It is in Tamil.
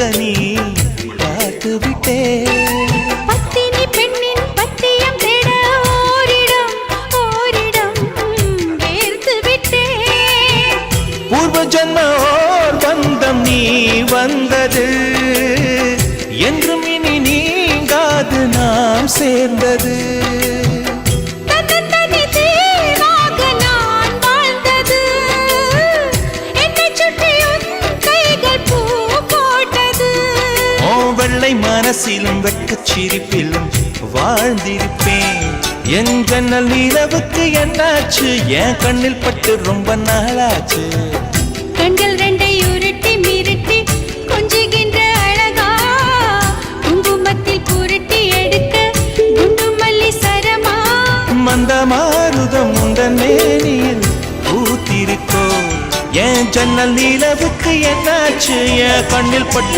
இருக்க நீ பார்த்து விட்டே. பத்தினி பெண்ணின் பத்தியம் தேட ஓரிடம் ஓரிடம் வேர்த்து விட்டே. பூர்வ ஜன்ம ஓர் பந்தம் நீ வந்தது என்றும் இனி நீங்காது நாம் சேர்ந்தது. வெள்ளை மனசிலும் வெட்கச் சிரிப்பிலும் வாழ்ந்திருப்பேன். என் ஜன்னல் நிலவுக்கு என்னாச்சு? என் கண்ணில் பட்டு ரொம்ப நாளாச்சு. கண்கள் ரெண்டை உருட்டி மிரட்டி கொஞ்சுகின்ற அழகா, குங்குமத்தில் புரட்டி எடுக்க குண்டு மல்லி சரமா. மந்த மாருதம் உந்தன் மேனியில் பூத்திருக்கோ. என் ஜன்னல் நிலவுக்கு என்னாச்சு? என் கண்ணில் பட்டு